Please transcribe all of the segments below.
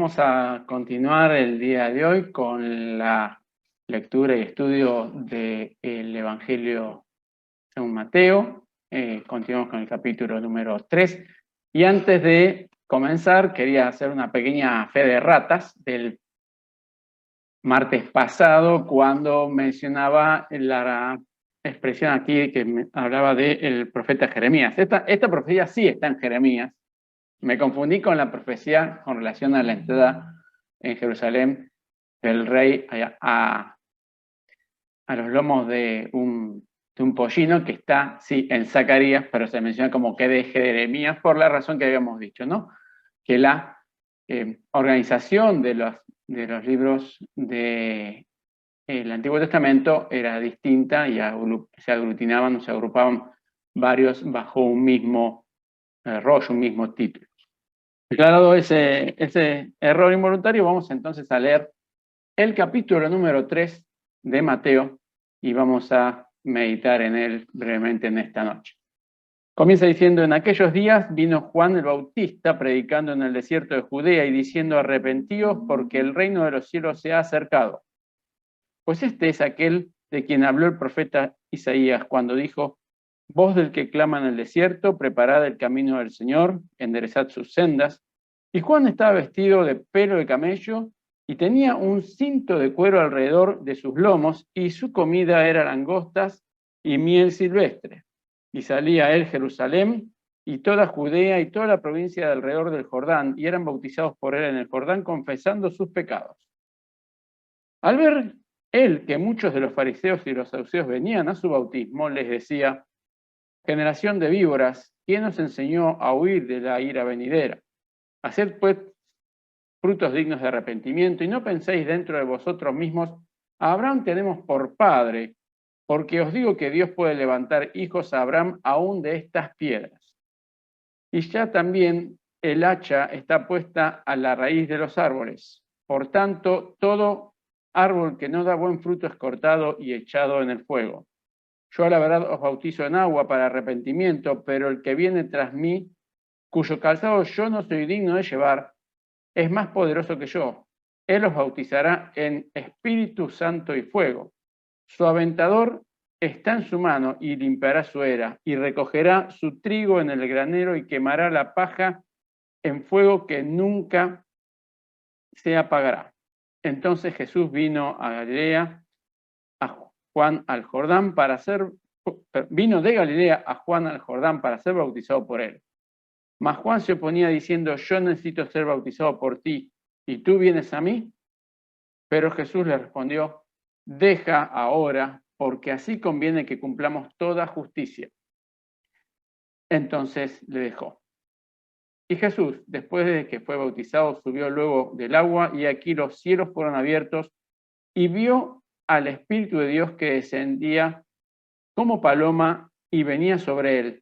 Vamos a continuar el día de hoy con la lectura y estudio del Evangelio según Mateo. Continuamos con el capítulo número 3. Y antes de comenzar, quería hacer una pequeña fe de ratas del martes pasado, cuando mencionaba la expresión aquí que hablaba del profeta Jeremías. Esta profecía sí está en Jeremías. Me confundí con la profecía con relación a la entrada en Jerusalén del rey a los lomos de un pollino que está, sí, en Zacarías, pero se menciona como que de Jeremías por la razón que habíamos dicho, ¿no? Que la organización de los libros del Antiguo Testamento era distinta y se aglutinaban o se agrupaban varios bajo un mismo rollo, un mismo título. Declarado ese error involuntario, vamos entonces a leer el capítulo número 3 de Mateo y vamos a meditar en él brevemente en esta noche. Comienza diciendo: en aquellos días vino Juan el Bautista predicando en el desierto de Judea y diciendo: arrepentíos porque el reino de los cielos se ha acercado. Pues este es aquel de quien habló el profeta Isaías cuando dijo: voz del que clama en el desierto, preparad el camino del Señor, enderezad sus sendas. Y Juan estaba vestido de pelo de camello y tenía un cinto de cuero alrededor de sus lomos, y su comida era langostas y miel silvestre. Y salía él Jerusalén y toda Judea y toda la provincia de alrededor del Jordán, y eran bautizados por él en el Jordán, confesando sus pecados. Al ver él que muchos de los fariseos y los saduceos venían a su bautismo, les decía: generación de víboras, ¿quién os enseñó a huir de la ira venidera? Haced pues frutos dignos de arrepentimiento, y no penséis dentro de vosotros mismos: a Abraham tenemos por padre, porque os digo que Dios puede levantar hijos a Abraham aún de estas piedras. Y ya también el hacha está puesta a la raíz de los árboles. Por tanto, todo árbol que no da buen fruto es cortado y echado en el fuego. Yo a la verdad os bautizo en agua para arrepentimiento, pero el que viene tras mí, cuyo calzado yo no soy digno de llevar, es más poderoso que yo. Él os bautizará en Espíritu Santo y fuego. Su aventador está en su mano y limpiará su era, y recogerá su trigo en el granero y quemará la paja en fuego que nunca se apagará. Entonces Jesús vino a Galilea, Juan al Jordán vino de Galilea a Juan al Jordán para ser bautizado por él. Mas Juan se oponía diciendo: yo necesito ser bautizado por ti, ¿y tú vienes a mí? Pero Jesús le respondió: deja ahora, porque así conviene que cumplamos toda justicia. Entonces le dejó. Y Jesús, después de que fue bautizado, subió luego del agua, y aquí los cielos fueron abiertos, y vio al Espíritu de Dios que descendía como paloma y venía sobre él.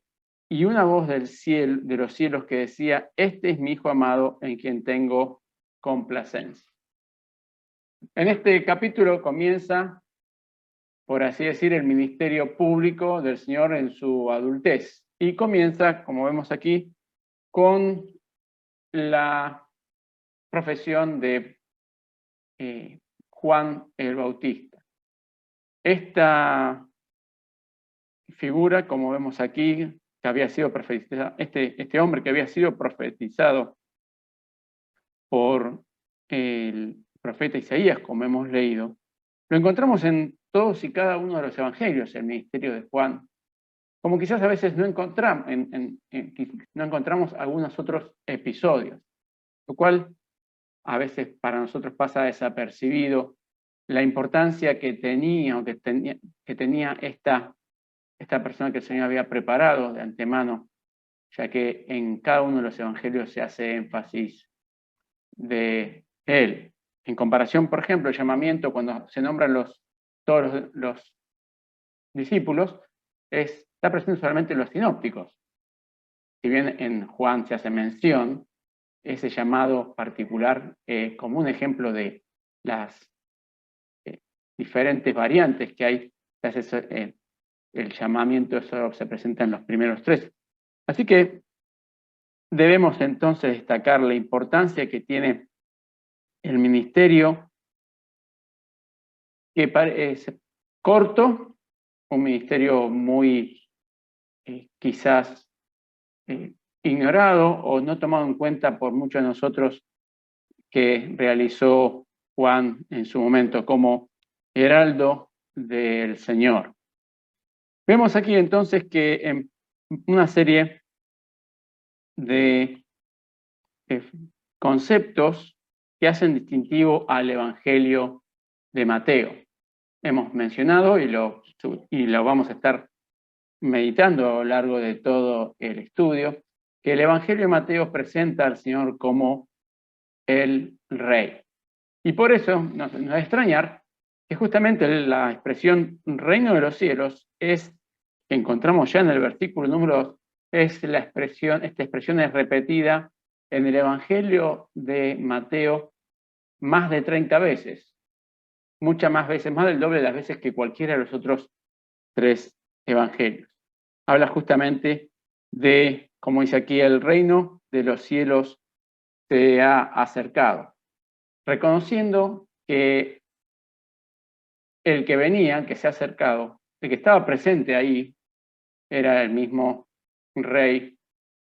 Y una voz del cielo, de los cielos, que decía: este es mi Hijo amado, en quien tengo complacencia. En este capítulo comienza, por así decir, el ministerio público del Señor en su adultez. Y comienza, como vemos aquí, con la profesión de Juan el Bautista. Esta figura, como vemos aquí, que había sido profetizado, este hombre que había sido profetizado por el profeta Isaías, como hemos leído, lo encontramos en todos y cada uno de los evangelios, el ministerio de Juan, como quizás a veces no encontramos algunos otros episodios, lo cual a veces para nosotros pasa desapercibido la importancia que tenía esta persona que el Señor había preparado de antemano, ya que en cada uno de los evangelios se hace énfasis de él. En comparación, por ejemplo, el llamamiento, cuando se nombran todos los discípulos, está presente solamente en los sinópticos. Si bien en Juan se hace mención, ese llamado particular como un ejemplo de las diferentes variantes que hay, el llamamiento solo se presenta en los primeros 3. Así que debemos entonces destacar la importancia que tiene el ministerio que es corto, un ministerio muy quizás ignorado o no tomado en cuenta por muchos de nosotros que realizó Juan en su momento como heraldo del Señor. Vemos aquí entonces que en una serie de conceptos que hacen distintivo al Evangelio de Mateo. Hemos mencionado y lo vamos a estar meditando a lo largo de todo el estudio, que el Evangelio de Mateo presenta al Señor como el Rey. Y por eso nos va a extrañar que justamente la expresión reino de los cielos es, que encontramos ya en el versículo número 2, esta expresión es repetida en el Evangelio de Mateo más de 30 veces, muchas más veces, más del doble de las veces que cualquiera de los otros 3 evangelios. Habla justamente de, como dice aquí, el reino de los cielos se ha acercado, reconociendo que el que venía, que se ha acercado, el que estaba presente ahí, era el mismo rey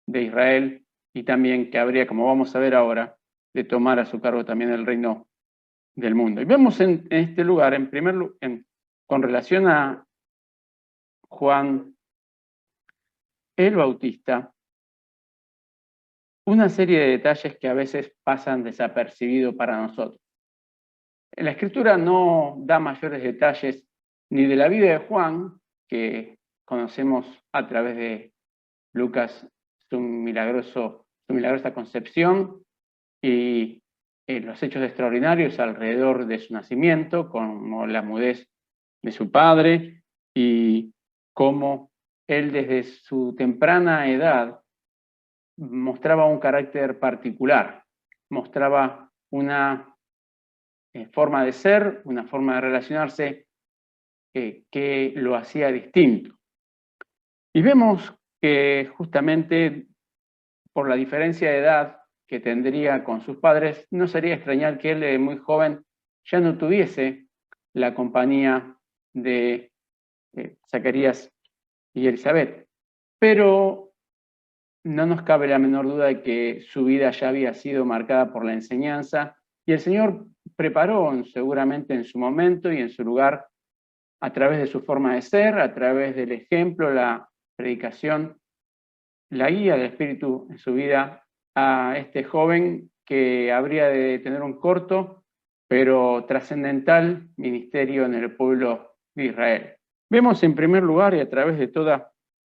de Israel y también que habría, como vamos a ver ahora, de tomar a su cargo también el reino del mundo. Y vemos en este lugar, en primer lugar, con relación a Juan el Bautista, una serie de detalles que a veces pasan desapercibidos para nosotros. La Escritura no da mayores detalles ni de la vida de Juan, que conocemos a través de Lucas, su milagrosa concepción y los hechos extraordinarios alrededor de su nacimiento, como la mudez de su padre y cómo él desde su temprana edad mostraba un carácter particular, mostraba una forma de ser, una forma de relacionarse que lo hacía distinto. Y vemos que justamente por la diferencia de edad que tendría con sus padres, no sería extrañar que él de muy joven ya no tuviese la compañía de Zacarías y Elizabeth. Pero no nos cabe la menor duda de que su vida ya había sido marcada por la enseñanza y el Señor preparó seguramente en su momento y en su lugar, a través de su forma de ser, a través del ejemplo, la predicación, la guía del Espíritu en su vida, a este joven que habría de tener un corto pero trascendental ministerio en el pueblo de Israel. Vemos en primer lugar y a través de toda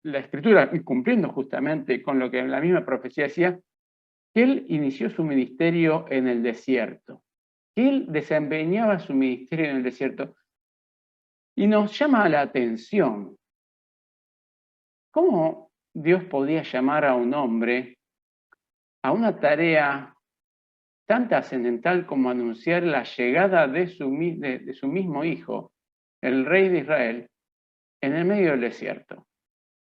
la Escritura, y cumpliendo justamente con lo que la misma profecía decía, que él inició su ministerio en el desierto, que él desempeñaba su ministerio en el desierto. Y nos llama la atención cómo Dios podía llamar a un hombre a una tarea tan trascendental como anunciar la llegada de su mismo hijo, el rey de Israel, en el medio del desierto.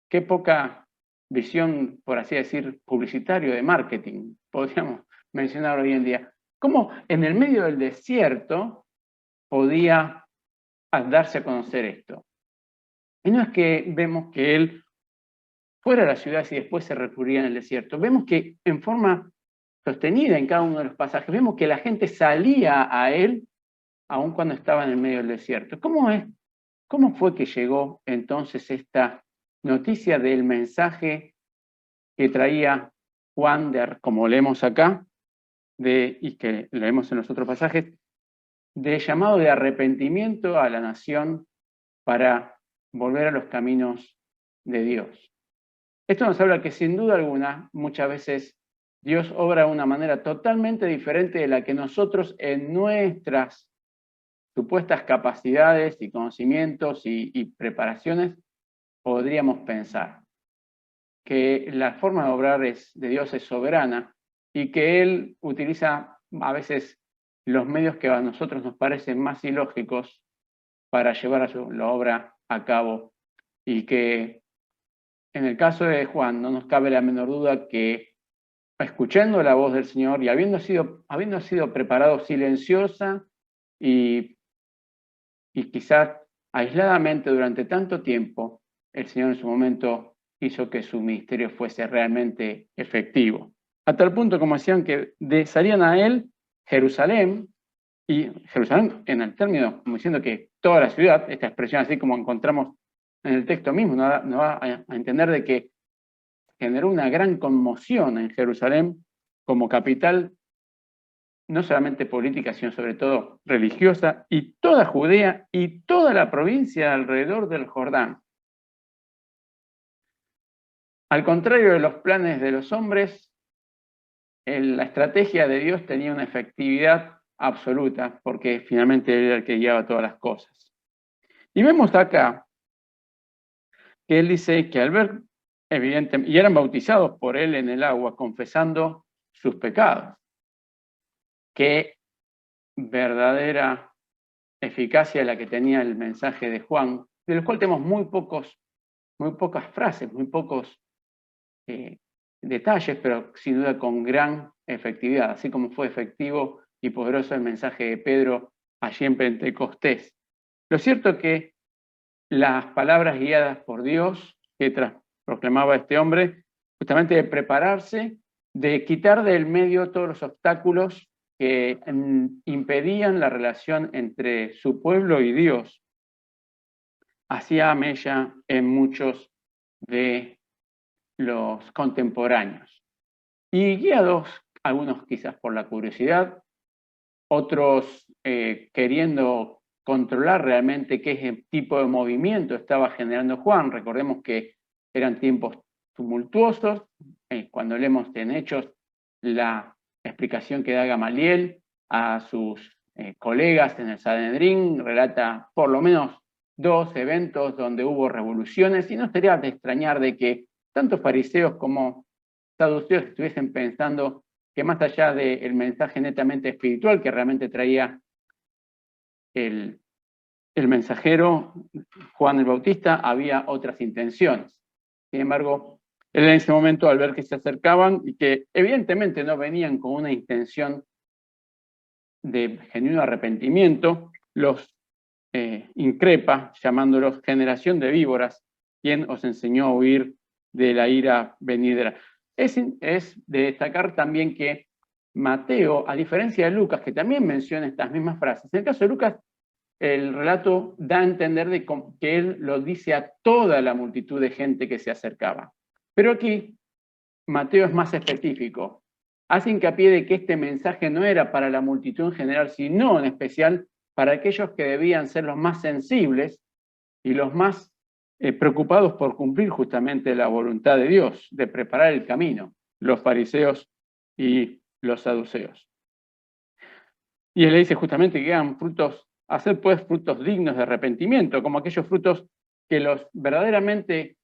Qué poca visión, por así decir, publicitario de marketing, podríamos mencionar hoy en día. ¿Cómo en el medio del desierto podía darse a conocer esto? Y no es que vemos que él fuera de la ciudad y después se recurría en el desierto. Vemos que en forma sostenida en cada uno de los pasajes, vemos que la gente salía a él aun cuando estaba en el medio del desierto. ¿Cómo fue que llegó entonces esta noticia del mensaje que traía Juan, como leemos acá, y que leemos en los otros pasajes, de llamado de arrepentimiento a la nación para volver a los caminos de Dios? Esto nos habla que sin duda alguna, muchas veces Dios obra de una manera totalmente diferente de la que nosotros en nuestras supuestas capacidades y conocimientos y preparaciones podríamos pensar. Que la forma de obrar de Dios es soberana y que Él utiliza a veces los medios que a nosotros nos parecen más ilógicos para llevar la obra a cabo, y que en el caso de Juan no nos cabe la menor duda que escuchando la voz del Señor y habiendo sido preparado silenciosa y quizás aisladamente durante tanto tiempo, el Señor en su momento hizo que su ministerio fuese realmente efectivo. A tal punto, como decían, que salían a él Jerusalén, y Jerusalén en el término, como diciendo que toda la ciudad, esta expresión así como encontramos en el texto mismo, nos va a entender de que generó una gran conmoción en Jerusalén como capital, no solamente política, sino sobre todo religiosa, y toda Judea y toda la provincia alrededor del Jordán. Al contrario de los planes de los hombres, la estrategia de Dios tenía una efectividad absoluta, porque finalmente Él era el que guiaba todas las cosas. Y vemos acá que Él dice que al ver, evidentemente, y eran bautizados por Él en el agua, confesando sus pecados. Qué verdadera eficacia la que tenía el mensaje de Juan, del cual tenemos muy pocas frases, muy pocos detalles, pero sin duda con gran efectividad, así como fue efectivo y poderoso el mensaje de Pedro allí en Pentecostés. Lo cierto es que las palabras guiadas por Dios que proclamaba este hombre, justamente de prepararse, de quitar del medio todos los obstáculos que impedían la relación entre su pueblo y Dios, hacía mella en muchos de los contemporáneos. Y guiados, algunos quizás por la curiosidad, otros queriendo controlar realmente qué tipo de movimiento estaba generando Juan. Recordemos que eran tiempos tumultuosos. Cuando leemos en Hechos la explicación que da Gamaliel a sus colegas en el Sanedrín, relata por lo menos 2 eventos donde hubo revoluciones, y no sería de extrañar de que tanto fariseos como saduceos estuviesen pensando que más allá del mensaje netamente espiritual que realmente traía el mensajero Juan el Bautista, había otras intenciones. Sin embargo, él en ese momento, al ver que se acercaban y que evidentemente no venían con una intención de genuino arrepentimiento, los increpa, llamándolos generación de víboras, quien os enseñó a huir de la ira venidera. Es de destacar también que Mateo, a diferencia de Lucas, que también menciona estas mismas frases, en el caso de Lucas, el relato da a entender que él lo dice a toda la multitud de gente que se acercaba. Pero aquí Mateo es más específico. Hace hincapié de que este mensaje no era para la multitud en general, sino en especial para aquellos que debían ser los más sensibles y los más preocupados por cumplir justamente la voluntad de Dios, de preparar el camino, los fariseos y los saduceos. Y él le dice justamente que hagan frutos, hacer pues frutos dignos de arrepentimiento, como aquellos frutos que los verdaderamente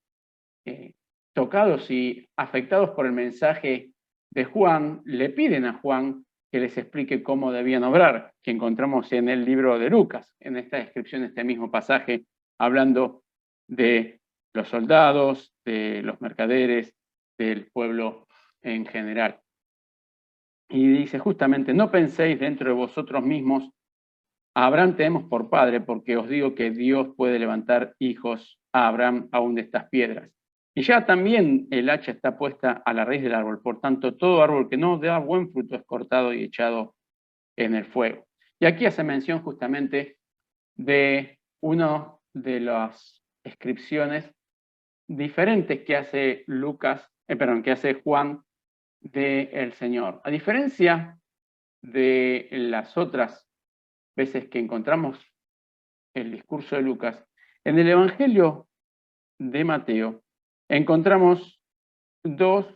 tocados y afectados por el mensaje de Juan, le piden a Juan que les explique cómo debían obrar, que encontramos en el libro de Lucas, en esta descripción de este mismo pasaje, hablando de los soldados, de los mercaderes, del pueblo en general. Y dice justamente, no penséis dentro de vosotros mismos, a Abraham tenemos por padre, porque os digo que Dios puede levantar hijos a Abraham aún de estas piedras. Y ya también el hacha está puesta a la raíz del árbol, por tanto, todo árbol que no da buen fruto es cortado y echado en el fuego. Y aquí hace mención justamente de una de las descripciones diferentes que hace que hace Juan del Señor. A diferencia de las otras veces que encontramos el discurso de Lucas, en el Evangelio de Mateo encontramos 2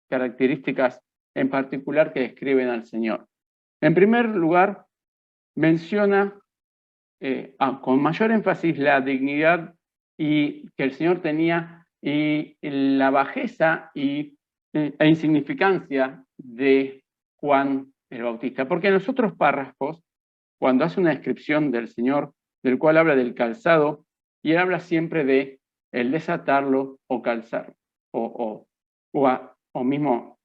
características en particular que describen al Señor. En primer lugar, menciona con mayor énfasis la dignidad y que el Señor tenía y la bajeza e insignificancia de Juan el Bautista. Porque en los otros párrafos, cuando hace una descripción del Señor, del cual habla del calzado, y él habla siempre de el desatarlo o calzar, o mismo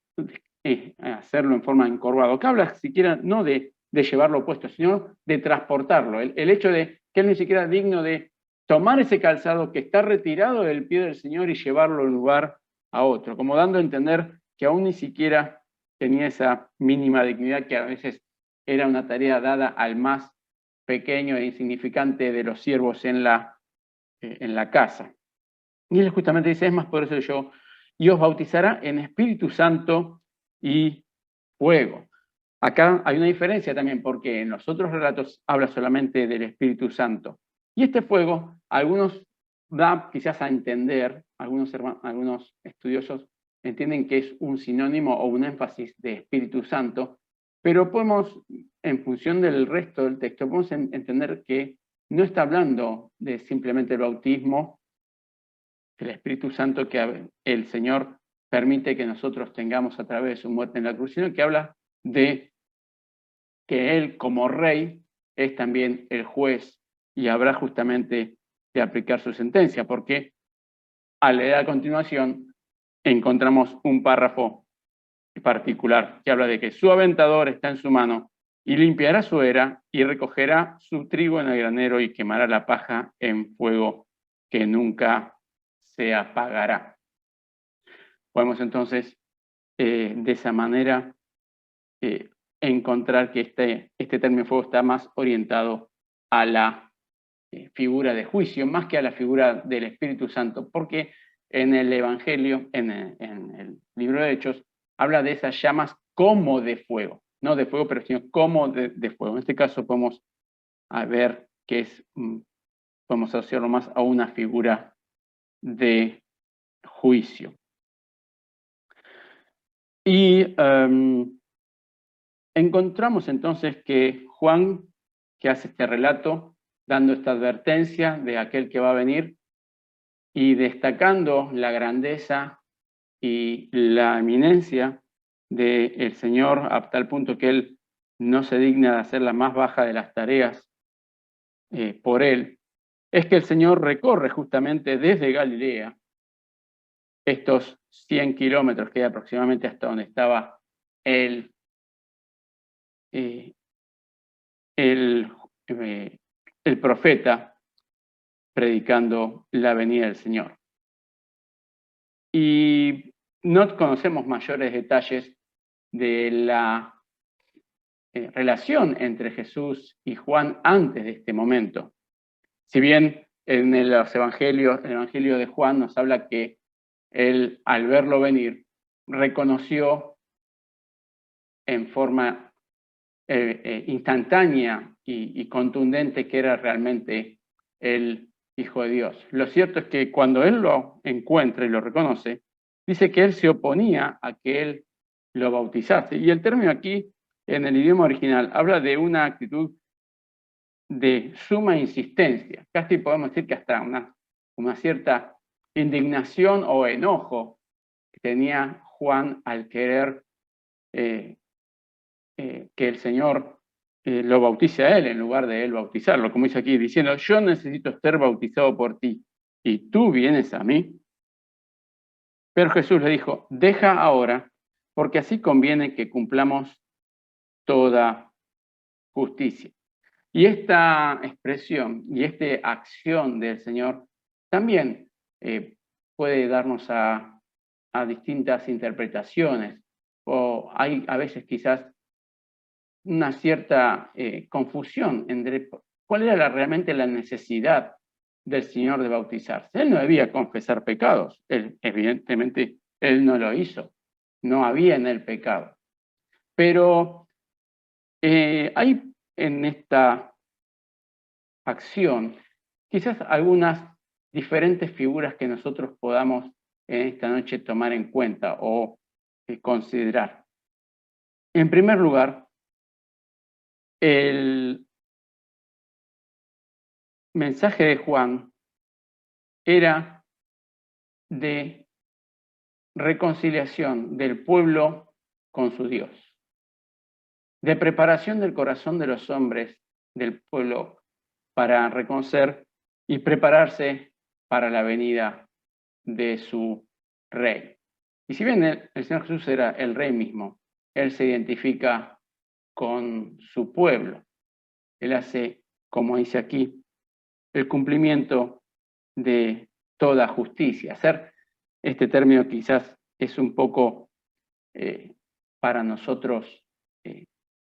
hacerlo en forma encorvado. Que habla siquiera no de llevarlo puesto, sino de transportarlo. El hecho de que él ni siquiera es digno de tomar ese calzado que está retirado del pie del Señor y llevarlo de un lugar a otro, como dando a entender que aún ni siquiera tenía esa mínima dignidad que a veces era una tarea dada al más pequeño e insignificante de los siervos en la casa. Y él justamente dice, es más por eso yo, y os bautizará en Espíritu Santo y fuego. Acá hay una diferencia también, porque en los otros relatos habla solamente del Espíritu Santo. Y este fuego, algunos da quizás a entender, algunos estudiosos entienden que es un sinónimo o un énfasis de Espíritu Santo, pero podemos, en función del resto del texto, podemos entender que no está hablando de simplemente el bautismo, el Espíritu Santo que el Señor permite que nosotros tengamos a través de su muerte en la cruz, sino que habla de que Él como Rey es también el juez y habrá justamente de aplicar su sentencia, porque al leer a continuación encontramos un párrafo particular que habla de que su aventador está en su mano y limpiará su era y recogerá su trigo en el granero y quemará la paja en fuego que nunca se apagará. Podemos entonces de esa manera encontrar que este término fuego está más orientado a la figura de juicio, más que a la figura del Espíritu Santo, porque en el Evangelio, en el libro de Hechos, habla de esas llamas como de fuego, no de fuego, pero sino como de fuego. En este caso podemos ver que podemos asociarlo más a una figura de juicio. Y encontramos entonces que Juan, que hace este relato, dando esta advertencia de aquel que va a venir y destacando la grandeza y la eminencia del Señor a tal punto que Él no se digna de hacer la más baja de las tareas por Él, es que el Señor recorre justamente desde Galilea estos 100 kilómetros que hay aproximadamente hasta donde estaba el profeta predicando la venida del Señor. Y no conocemos mayores detalles de la relación entre Jesús y Juan antes de este momento. Si bien en los evangelios, el evangelio de Juan nos habla que él, al verlo venir, reconoció en forma instantánea y contundente que era realmente el Hijo de Dios. Lo cierto es que cuando él lo encuentra y lo reconoce, dice que él se oponía a que él lo bautizase. Y el término aquí, en el idioma original, habla de una actitud de suma insistencia. Casi podemos decir que hasta una cierta indignación o enojo que tenía Juan al querer que el Señor lo bautice a él en lugar de él bautizarlo, como dice aquí, diciendo, yo necesito ser bautizado por ti y tú vienes a mí. Pero Jesús le dijo, deja ahora, porque así conviene que cumplamos toda justicia. Y esta expresión y esta acción del Señor también puede darnos a distintas interpretaciones, o hay a veces quizás una cierta confusión entre cuál era realmente la necesidad del Señor de bautizarse. Él no debía confesar pecados, evidentemente él no lo hizo, no había en él pecado. Pero hay en esta acción quizás algunas diferentes figuras que nosotros podamos en esta noche tomar en cuenta o considerar. En primer lugar, el mensaje de Juan era de reconciliación del pueblo con su Dios, de preparación del corazón de los hombres del pueblo para reconocer y prepararse para la venida de su rey. Y si bien el Señor Jesús era el Rey mismo, Él se identifica con su pueblo. Él hace, como dice aquí, el cumplimiento de toda justicia. Hacer este término quizás es un poco para nosotros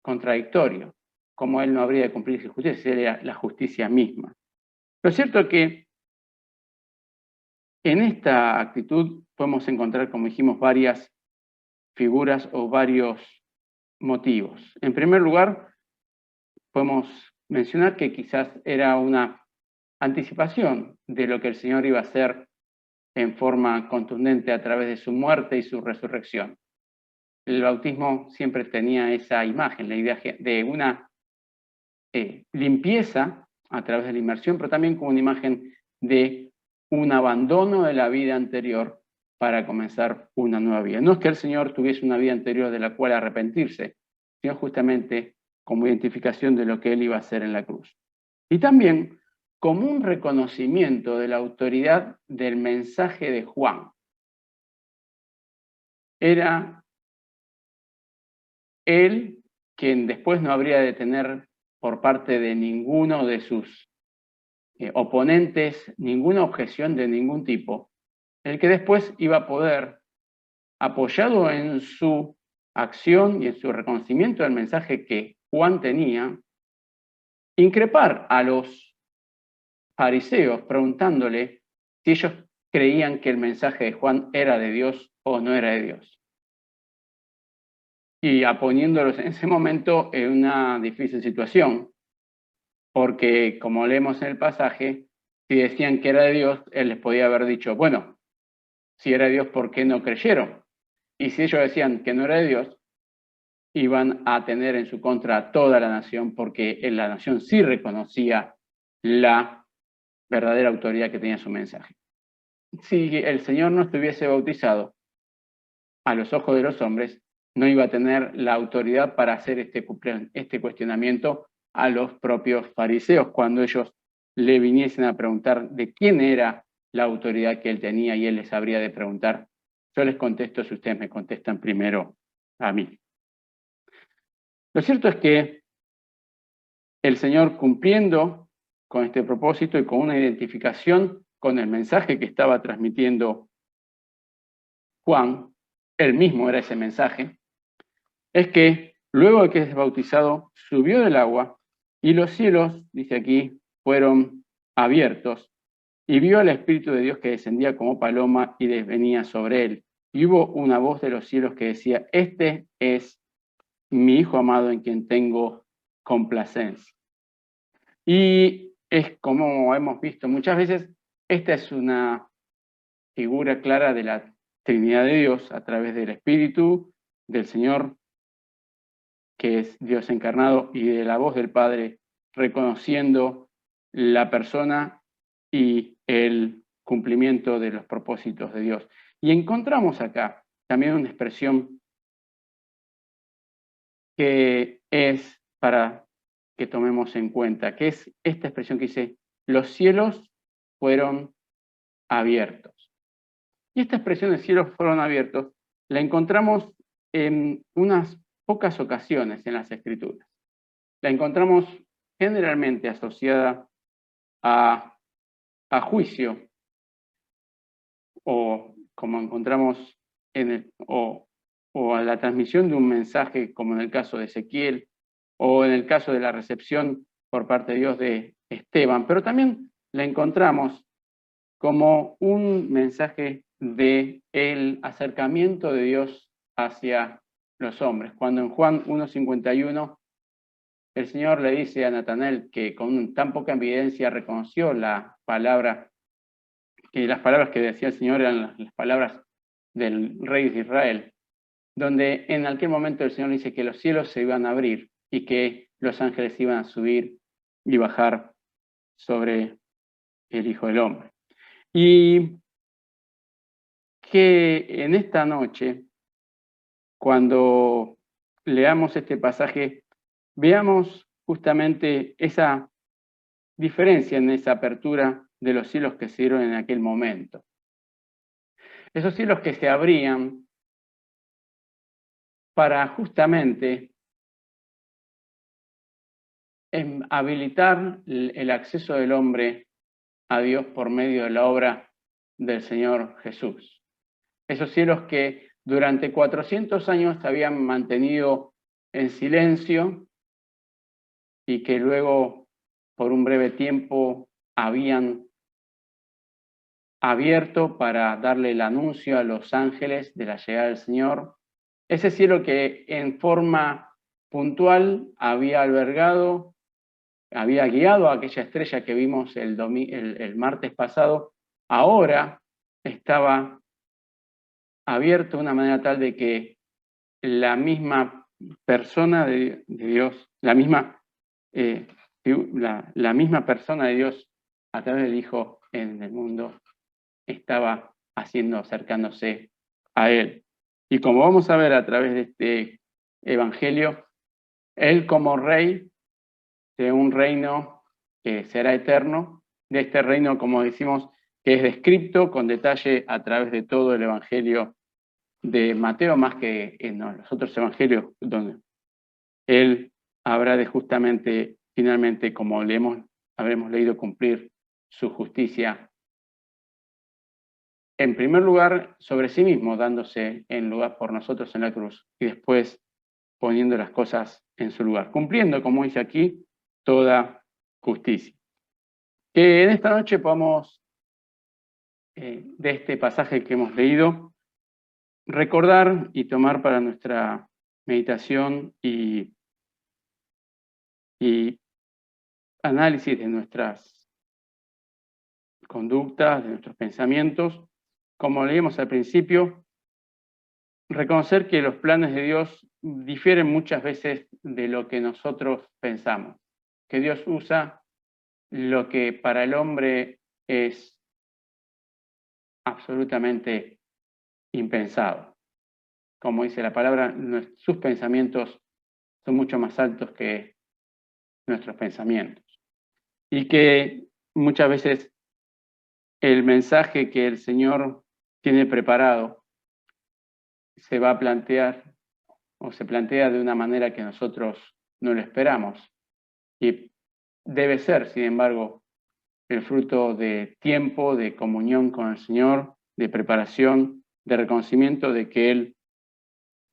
contradictorio, como Él no habría de cumplir su justicia, sería la justicia misma. Lo cierto es que en esta actitud podemos encontrar, como dijimos, varias figuras o varios motivos. En primer lugar, podemos mencionar que quizás era una anticipación de lo que el Señor iba a hacer en forma contundente a través de su muerte y su resurrección. El bautismo siempre tenía esa imagen, la idea de una limpieza a través de la inmersión, pero también como una imagen de un abandono de la vida anterior para comenzar una nueva vida. No es que el Señor tuviese una vida anterior de la cual arrepentirse, sino justamente como identificación de lo que Él iba a hacer en la cruz. Y también como un reconocimiento de la autoridad del mensaje de Juan. Era él quien después no habría de tener por parte de ninguno de sus oponentes ninguna objeción de ningún tipo, el que después iba a poder, apoyado en su acción y en su reconocimiento del mensaje que Juan tenía, increpar a los fariseos preguntándole si ellos creían que el mensaje de Juan era de Dios o no era de Dios. Y poniéndolos en ese momento en una difícil situación, porque como leemos en el pasaje, si decían que era de Dios, Él les podía haber dicho, bueno, si era de Dios, ¿por qué no creyeron? Y si ellos decían que no era de Dios, iban a tener en su contra a toda la nación, porque en la nación sí reconocía la verdadera autoridad que tenía su mensaje. Si el Señor no estuviese bautizado, a los ojos de los hombres, no iba a tener la autoridad para hacer este cuestionamiento a los propios fariseos cuando ellos le viniesen a preguntar de quién era la autoridad que él tenía y él les habría de preguntar. Yo les contesto si ustedes me contestan primero a mí. Lo cierto es que el Señor, cumpliendo con este propósito y con una identificación con el mensaje que estaba transmitiendo Juan, él mismo era ese mensaje, es que luego de que es bautizado, subió del agua y los cielos, dice aquí, fueron abiertos y vio al Espíritu de Dios que descendía como paloma y desvenía sobre él. Y hubo una voz de los cielos que decía, este es mi Hijo amado en quien tengo complacencia. Y es como hemos visto muchas veces, esta es una figura clara de la Trinidad de Dios a través del Espíritu del Señor, que es Dios encarnado, y de la voz del Padre, reconociendo la persona y el cumplimiento de los propósitos de Dios. Y encontramos acá también una expresión que es para que tomemos en cuenta, que es esta expresión que dice, los cielos fueron abiertos. Y esta expresión de cielos fueron abiertos la encontramos en unas pocas ocasiones en las Escrituras. La encontramos generalmente asociada a juicio, o como encontramos o a la transmisión de un mensaje, como en el caso de Ezequiel, o en el caso de la recepción por parte de Dios de Esteban, pero también la encontramos como un mensaje de el acercamiento de Dios hacia los hombres. Cuando en Juan 1:51 el Señor le dice a Natanael que con tan poca evidencia reconoció la palabra, que las palabras que decía el Señor eran las palabras del rey de Israel, donde en aquel momento el Señor dice que los cielos se iban a abrir y que los ángeles iban a subir y bajar sobre el Hijo del Hombre. Y que en esta noche, cuando leamos este pasaje, veamos justamente esa diferencia en esa apertura de los cielos que se dieron en aquel momento. Esos cielos que se abrían para justamente habilitar el acceso del hombre a Dios por medio de la obra del Señor Jesús. Esos cielos que durante 400 años se habían mantenido en silencio y que luego, por un breve tiempo, habían abierto para darle el anuncio a los ángeles de la llegada del Señor. Ese cielo que en forma puntual había albergado, había guiado a aquella estrella que vimos el martes pasado, ahora estaba abierto de una manera tal de que la misma persona de Dios, la misma persona de Dios a través del Hijo en el mundo estaba acercándose a Él. Y como vamos a ver a través de este Evangelio, Él como Rey de un reino que será eterno, de este reino, como decimos, que es descrito con detalle a través de todo el Evangelio de Mateo, más que en los otros evangelios, donde Él habrá de justamente, finalmente, como habremos leído, cumplir su justicia, en primer lugar, sobre sí mismo, dándose en lugar por nosotros en la cruz, y después poniendo las cosas en su lugar, cumpliendo, como dice aquí, toda justicia. Que en esta noche podamos, de este pasaje que hemos leído, recordar y tomar para nuestra meditación y análisis de nuestras conductas, de nuestros pensamientos. Como leímos al principio, reconocer que los planes de Dios difieren muchas veces de lo que nosotros pensamos, que Dios usa lo que para el hombre es absolutamente impensado. Como dice la palabra, sus pensamientos son mucho más altos que nuestros pensamientos. Y que muchas veces el mensaje que el Señor tiene preparado se va a plantear o se plantea de una manera que nosotros no lo esperamos. Y debe ser, sin embargo, el fruto de tiempo, de comunión con el Señor, de preparación, de reconocimiento de que Él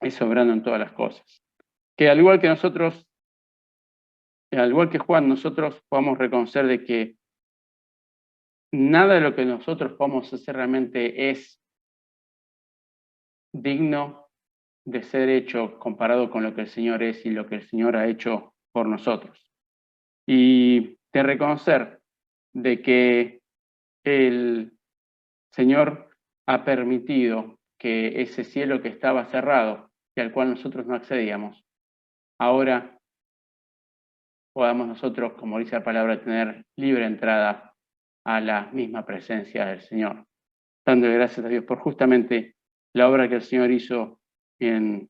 es soberano en todas las cosas. Que al igual que nosotros, al igual que Juan, nosotros podamos reconocer de que nada de lo que nosotros podamos hacer realmente es digno de ser hecho comparado con lo que el Señor es y lo que el Señor ha hecho por nosotros. Y de reconocer de que el Señor ha permitido que ese cielo que estaba cerrado y al cual nosotros no accedíamos, ahora podamos nosotros, como dice la palabra, tener libre entrada a la misma presencia del Señor. Dándole gracias a Dios por justamente la obra que el Señor hizo en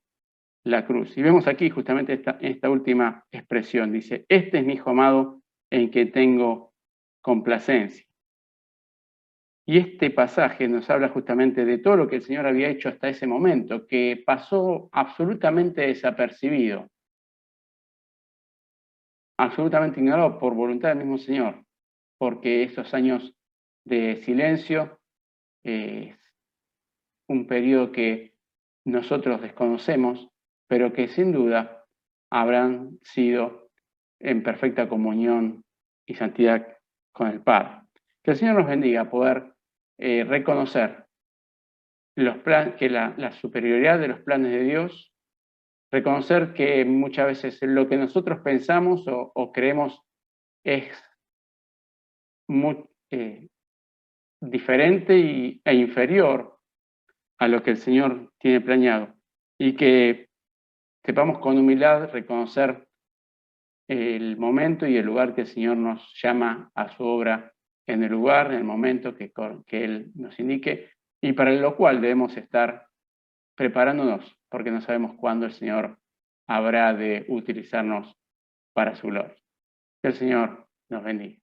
la cruz. Y vemos aquí justamente esta última expresión. Dice, este es mi Hijo amado en que tengo complacencia. Y este pasaje nos habla justamente de todo lo que el Señor había hecho hasta ese momento, que pasó absolutamente desapercibido, absolutamente ignorado por voluntad del mismo Señor, porque esos años de silencio es un periodo que nosotros desconocemos, pero que sin duda habrán sido en perfecta comunión y santidad con el Padre. Que el Señor nos bendiga a poder reconocer que la superioridad de los planes de Dios, reconocer que muchas veces lo que nosotros pensamos o creemos es muy diferente e inferior a lo que el Señor tiene planeado, y que sepamos con humildad reconocer el momento y el lugar que el Señor nos llama a su obra, en el lugar, en el momento que Él nos indique, y para lo cual debemos estar preparándonos, porque no sabemos cuándo el Señor habrá de utilizarnos para su gloria. Que el Señor nos bendiga.